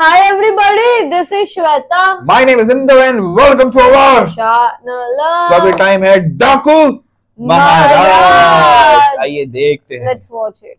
Hi everybody, this is Shweta. My name is Inder and welcome to our channel. So अभी time है डाकू महाराज. आइए देखते हैं. Let's watch it.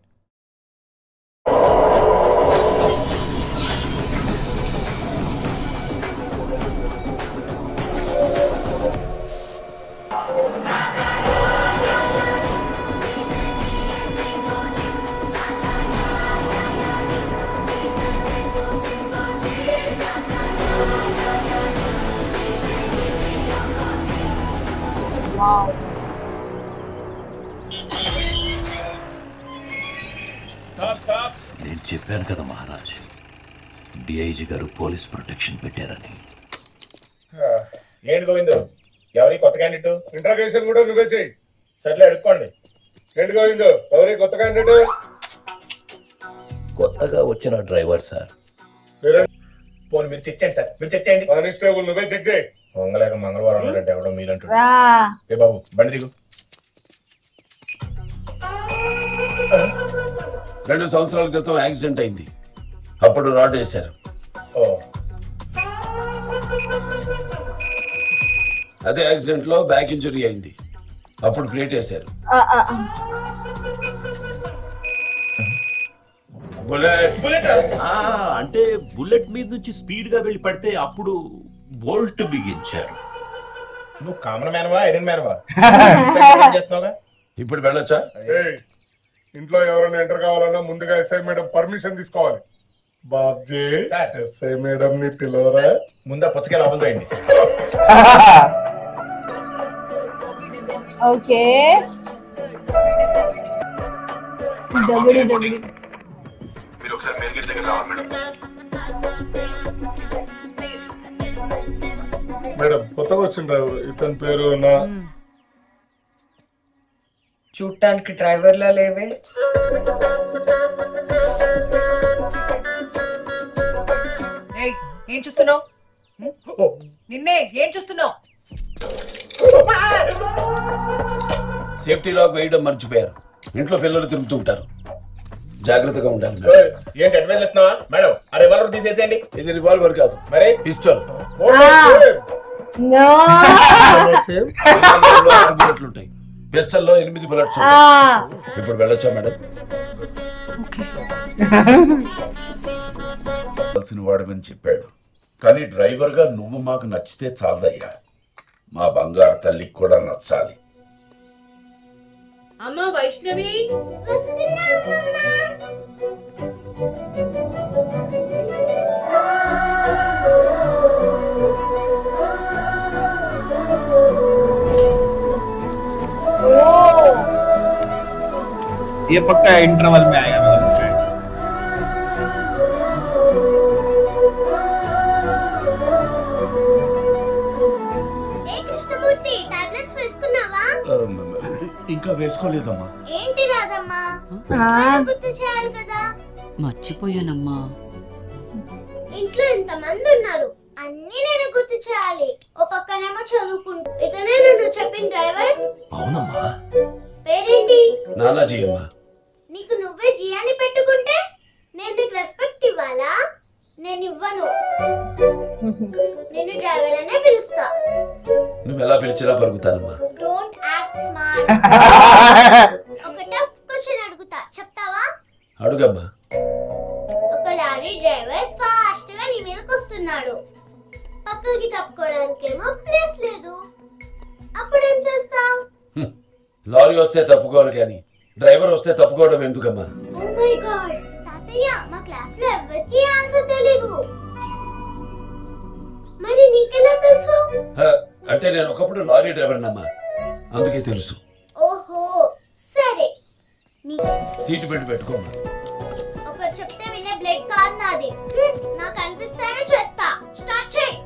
Wow. నేను చెప్పాను కదా మహారాజ్, డిఐజీ గారు పోలీస్ ప్రొటెక్షన్ పెట్టారని. ఏంటి గోవిందు, ఎవరి కొత్త క్యాండిడేట్? ఇంట్రాగేషన్ కూడా నువ్వే చెయ్యి. సర్లే అడుక్కోండి. ఏంటి గోవిందు, ఎవరి కొత్త క్యాండిడేట్? కొత్తగా వచ్చిన డ్రైవర్ సార్. పోనీ మీరు చెక్ చేయండి సార్, మీరు చెక్ చేయండి. కానిస్టేబుల్ నువ్వే చెక్ చేయి. పొంగలేక మంగళవారం ఉన్నాడంటే ఎవడో మీరంటాడు. Ah. ఏ బాబు బండి దిగు. 2 సంవత్సరాల క్రితం యాక్సిడెంట్ అయింది, అప్పుడు రాడ్ వేశారు. ఓ అదే యాక్సిడెంట్ లో బ్యాక్ ఇంజరీ అయింది, అప్పుడు ప్లేట్ వేశారు. బుల్లెట్ అంటే బుల్లెట్ మీద నుంచి స్పీడ్ గా వెళ్ళి పడితే అప్పుడు బోల్ట్ బిగించారు. నువ్వు కామన్ మ్యాన్వా ఐరన్ మ్యాన్వా? చేస్తున్నావుగా. ఇప్పుడు వెళ్ళొచ్చా? ఏయ్, ఇంట్లో ఎవరైనా ఎంటర్ కావాలన్నా ముందుగా ఎస్ఐ మేడం పర్మిషన్ తీసుకోవాలి. బాబ్జీ సార్. ఎస్ఐ మేడం ని పిలవరా? ముందా పుచ్చకాయ లోపల తోయండి. Okay. WWE. మీరు ఒకసారి మెయిల్ గేట్ దగ్గర రావాలి మేడం. మేడం కొత్తగా వచ్చిన డ్రైవర్, ఇతని పేరు నా. చూడటానికి డ్రైవర్లా లేవే. ఏయ్, ఏం చూస్తున్నావు? నిన్నే ఏం చూస్తున్నావు? సేఫ్టీ లాక్ వేయడం మర్చిపోయారు, ఇంట్లో పిల్లలు తిరుగుతూ ఉంటారు, జాగ్రత్తగా ఉండాలి. ఓయ్, ఏంటి అడ్వైస్ ఇస్తున్నావా? మేడం ఆ రివాల్వర్ తీసేసేయండి. ఇది రివాల్వర్ కాదు, మరి పిస్టల్. No. బుల్లెట్లు ఉంటాయి, పిస్టల్ లో 8 బుల్లెట్స్ ఉంటాయి. Ah. ఇప్పుడు వెళ్ళొచ్చా మేడం? వాడమని చెప్పాడు, కానీ డ్రైవర్ గా నువ్వు మాకు నచ్చితే చాలదయ్యా, మా బంగారు తల్లికి కూడా నచ్చాలి. అమ్మా వైష్ణవి, ये पक्का इंटरवल में आएगा मेरा. ఇంకా వేసుకోలేదమ్మా. ఏంటి రాదమ్మా, గుర్తు చేయాలి కదా. మర్చిపోయానమ్మా. ఇంట్లో ఎంతమంది ఉన్నారు, అన్ని నేను గుర్తు చేయాలి. ఓ పక్కనేమో చదువుకుంటూ. ఇతనే నన్ను చెప్పిన డ్రైవర్. అవునమ్మా. పేరేంటి? నానాజీ అమ్మా. నీకు నువ్వే జియాని పెట్టుకుంటే నేను నీకు రెస్పెక్ట్ ఇవ్వాలా? నేను ఇవ్వను. నేను డ్రైవర్ అనే పిలుస్తా. నువ్వు ఎలా పిలిచినా పలుకుతానమ్మా. Don't act smart. ఒక టఫ్ క్వశ్చన్ అడుగుతా, చెప్తావా? అడుగమ్మా. ఒక లారీ డ్రైవర్ ఫాస్ట్ గా నీ మీదకి వస్తున్నాడు. పక్కకి తప్పుకోవడానికేమో ప్లేస్ లేదు. అప్పుడు ఏం చేస్తావు? లారీ వస్తే తప్పుకోవాలి, కానీ డ్రైవర్ వస్తే తప్పుకోవడం ఎందుకమ్మా? ఓ మై గాడ్ తాతయ్య, మా క్లాస్ లో ఎవరికి ఆన్సర్ తెలీదు. మరి నీకెలా తెలుసు? అంటే నేను ఒకప్పుడు లారీ డ్రైవర్ నమ్మా, అందుకే తెలుసు. ఓహో సరే. సీటు బెల్ట్ పెట్టుకోమ్మా. ఒక చెప్తే వినే బ్లడ్ కార్ నాది. నాకు అనిపిస్తేనే చేస్తా. స్టార్ట్ చేయి.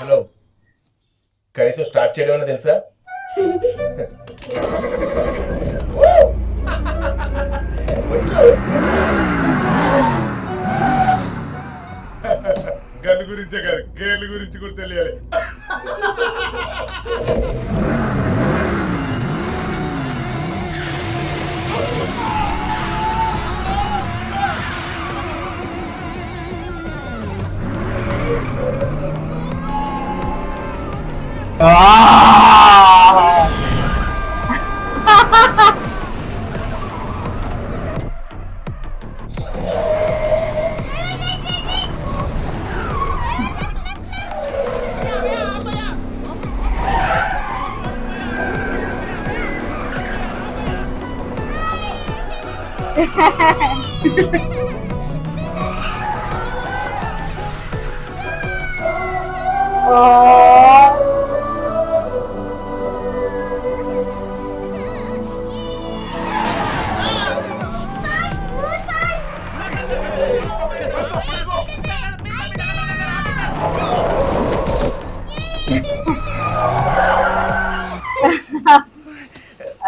హలో, కనీసం స్టార్ట్ చేయడం అన్న తెలుసా? గన్ గురించే కాదు, గేర్ల గురించి కూడా తెలియాలి.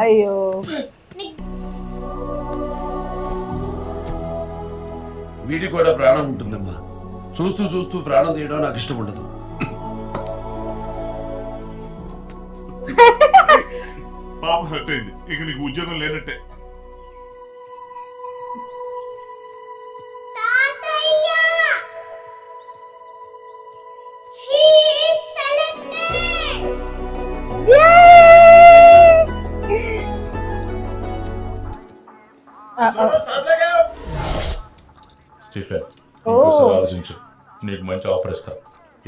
అయ్యో వీడికి కూడా ప్రాణం ఉంటుందమ్మా. చూస్తూ చూస్తూ ప్రాణం తీయడం నాకు ఇష్టం ఉండదు. పాప హర్ట్ అయింది. ఇక నీకు ఉద్యోగం లేనట్టే. స్టీఫెన్ ఇంకోసారి ఆలోచించు. నీకు మంచి ఆఫర్ ఇస్తా.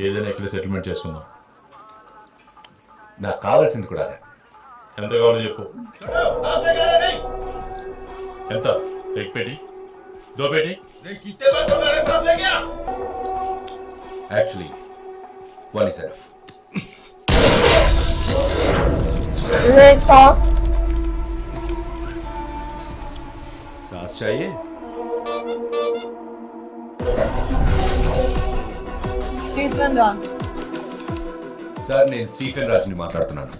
ఏదైనా ఇక్కడ సెటిల్మెంట్ చేసుకుందాం. నాకు కావాల్సింది కూడా అదే. ఎంత కావాలో చెప్పు. ఎంత? एक पेटी, 2 पेटी? कितने बार तुमने सांस ले गया? Actually, one is enough. Let's off. सांस चाहिए? స్టీఫెన్ రా. సార్ నేను స్టీఫెన్ రాజ్ని మాట్లాడుతున్నాను.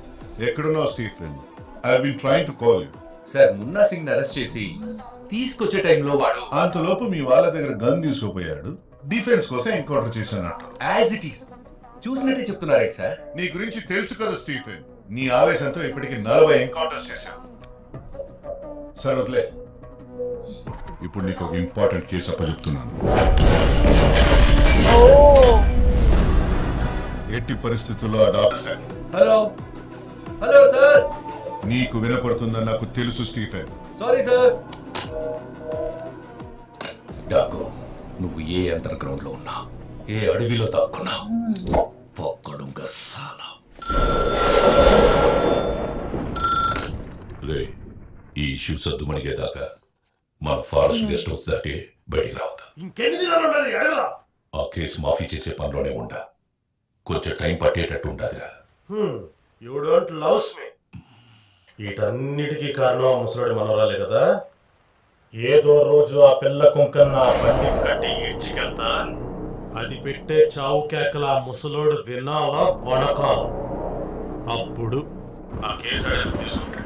ఎక్కడున్నావు Stephen? I have been trying to call you. Sir Munna Singh arrest చేసి తీసుకొచ్చే టైంలో వాడు అంతలోపు మీ వాళ్ళ దగ్గర గన్ తీసుకుపోయాడు. డిఫెన్స్ కోసం ఎన్కౌంటర్ చేశానట్టు. యాజ్ ఇట్ ఈస్ చూసినట్టే చెప్తున్నారేంటి సార్? నీ గురించి తెలుసు కదా స్టీఫెన్. నీ ఆవేశంతో ఇప్పటికి 40 ఎన్కౌంటర్స్ చేశావు. సరే వదిలే. ఇప్పుడు నీకు ఒక ఇంపార్టెంట్ కేసు అప్పచెప్తున్నాను. ఎట్టి పరిస్థితుల్లో అడాప్ట్. Hello hello sir. నీకు వినపడుతుందని నాకు తెలుసు స్టీఫెన్. Sorry sir. డాకు నువ్వు ఏ అండర్ గ్రౌండ్ లో ఉన్నా, ఏ అడవిలో దాక్కున్నా పొక్కడుంగ సాలా. రే ఈ ఇష్యూ సద్దుమణిగేదాకా మన ఫారెస్ట్ గెస్ట్ హౌస్ దాటి బయటికి రావద్దు. ఇంకెన్ని దినాలు ఉండాలి అడవిలో? ఆ కేసు మాఫీ చేసే పనిలోనే ఉండా. కొంచెం టైం పట్టేటట్టు ఉండాదిరా. You don't loves me. వీటన్నిటికీ కారణం ఆ ముసలాడి మనవరాలే కదా. ఏదో రోజు ఆ పిల్ల కుంకన్న బండి కట్టి ఈడ్చికెళ్తా. అది పెట్టే చావు కేకల ఆ ముసలోడు వినాలా వణకాల. అప్పుడు ఆ కేసు తీసుకుంటాడు.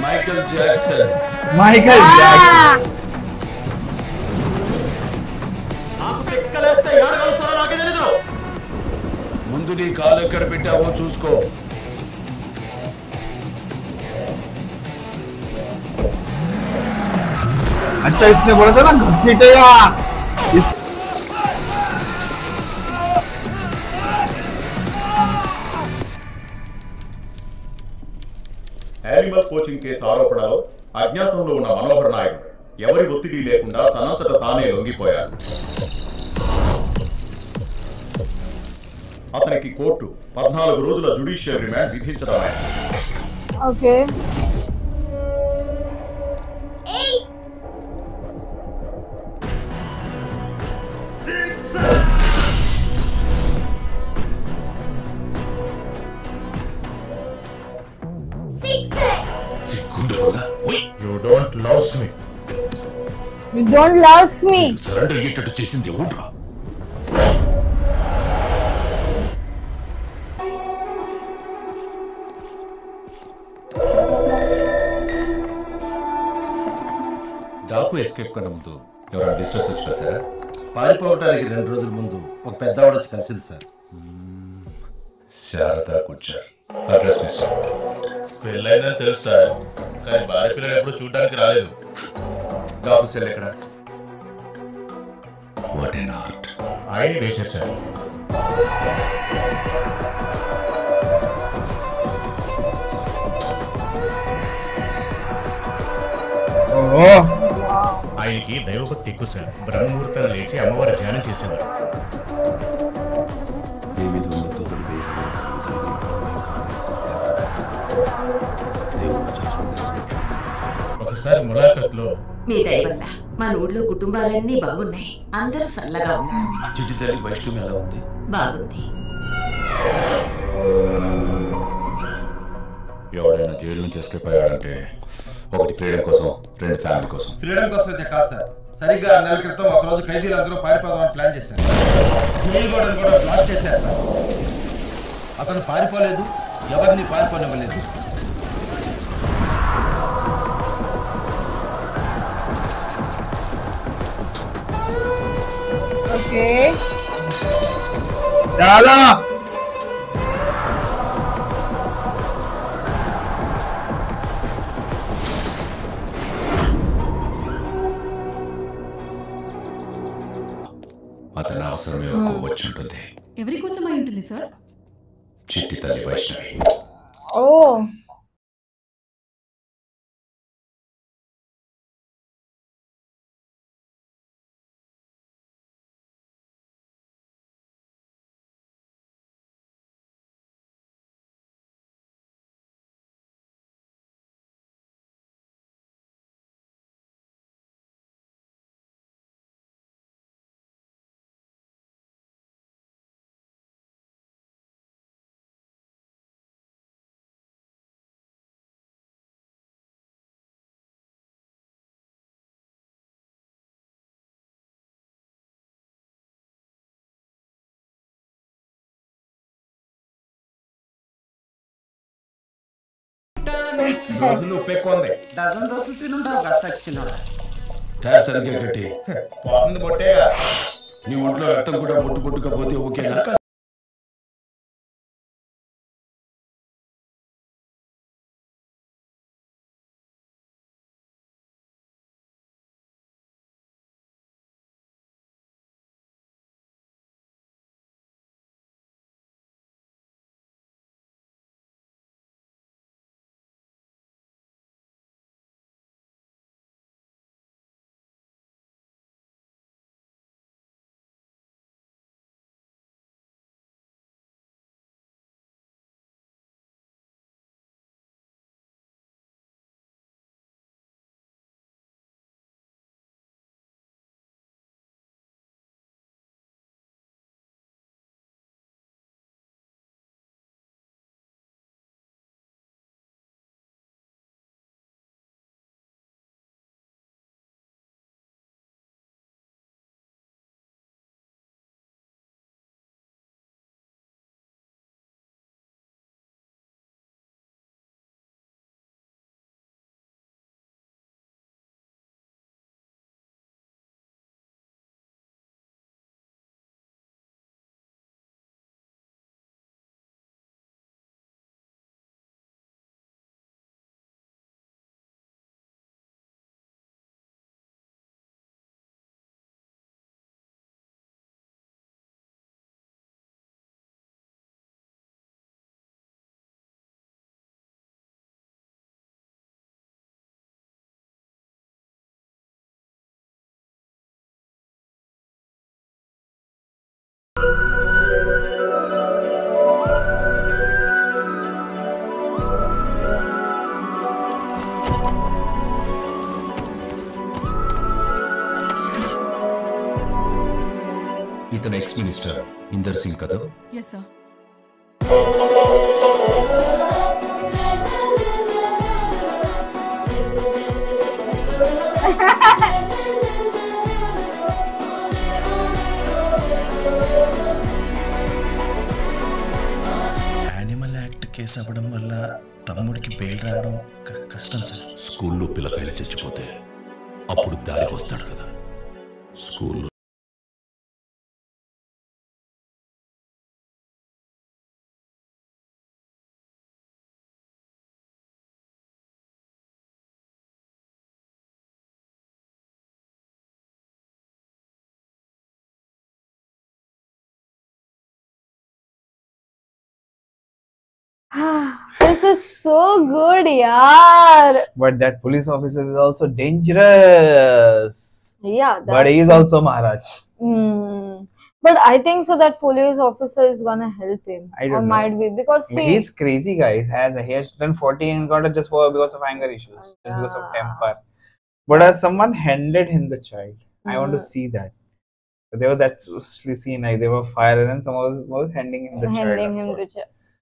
Michael Jackson. Michael Jackson. ముందు నీ కాలు ఎక్కడ పెట్టావో చూసుకో. अच्छा इसने बोला था ना घसीटेगा. యానిమల్ కోచింగ్ కేసు ఆరోపణలో అజ్ఞాతంలో ఉన్న మనోహర్ నాయుడు ఎవరి ఒత్తిడి లేకుండా తనంతట తానే లొంగిపోయాడు. అతనికి కోర్టు 14 రోజుల జ్యుడిషియల్ రిమాండ్ విధించడమైంది. Okay. You don't loves me. You don't love me. Surrender అయ్యేటట్టు చేసింది ఎవడ్రా? ఎస్కేప్ కన్నా ముందు ఎవరైనా డిస్టర్స్ వచ్చినా సార్? పారిపోవటానికి 2 రోజుల ముందు ఒక పెద్దవాడు వచ్చి కలిసింది sir. Sharada Gujjar. Address miss. పెళ్ళైందని తెలుసు సార్, కానీ భార్య పిల్లలు ఎప్పుడు చూడడానికి రాలేదు. బాబు సెల్ ఎక్కడ? What an art. ఆయన వేసారు సార్. ఆయనకి దైవభక్తి ఎక్కువ సార్. బ్రహ్మముహూర్తాలు లేచి అమ్మవారి ధ్యానం చేసేవారు. ఒకసారి ములాఖత్లో మీ దయ వల్ల మన ఊళ్ళో కుటుంబాలన్నీ బాగున్నాయి, అందరూ సల్లగా ఉన్నారు. చిట్టి తల్లి వైష్ణవి ఎలా ఉంది? బాగుంది. ఎవడైనా జైలు నుంచి ఎస్కేప్ అయ్యాడంటే ఒకటి ఫ్రీడమ్ కోసం, 2 ఫ్యామిలీ కోసం. ఫ్రీడమ్ కోసం అయితే కాదు సార్. సరిగ్గా 6 నెలల క్రితం ఒకరోజు ఖైదీలు అందరూ పారిపోదామని ప్లాన్ చేశారు. జైలు గోడను కూడా బ్లాస్ట్ చేశారు సార్. అతను పారిపోలేదు, ఎవరిని పారిపోనివ్వలేదు. ఓకే చాలా అతని అవసరమే ఎక్కువ వచ్చి ఉంటుంది. ఎవరి కోసం అయి ఉంటుంది సార్? చిట్టి తల్లి వైష్ణవి. ఓ రోజులు ఉప్పు ఎక్కువ ఉంది. డజన్ దోశలు తినుండవు కదా సచ్చినోడా. ట్యాప్ సరిగ్గా కట్టి. పోతుంది మొట్టేగా. నీ ఒంట్లో రక్తం కూడా పుట్టుకపోతే ఓకేనా? ఇతను ఎక్స్ మినిస్టర్ ఇందర్ సింగ్ కదా? Yes sir. Animal act case అవ్వడం వల్ల తమ్ముడికి బెయిల్ రావడం కష్టం సార్. స్కూల్లో పిల్లకాయలు చచ్చిపోతే అప్పుడు దారికి వస్తాడు కదా స్కూల్లో. This is so good, yaar. But that police officer is also dangerous. Yeah, But he is also Maharaj. But I think so that police officer is gonna help him. I don't or know. might be because see, He's crazy, guys. He has done 40 encounters just because of anger issues, just because of temper. But as someone handed him the child, I want to see that. There was that scene, like there were fire, and then someone was handing him the child.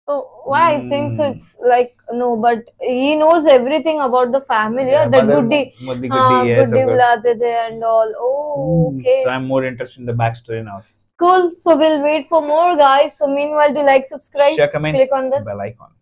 So why I think so it's like no, but he knows everything about the family. Yeah, that Guddi, Guddi, yes, Guddi bulate the and all. Oh, okay. So I'm more interested in the backstory now. Cool. So we'll wait for more, guys. So meanwhile, do like, subscribe, share, comment, click on the bell icon.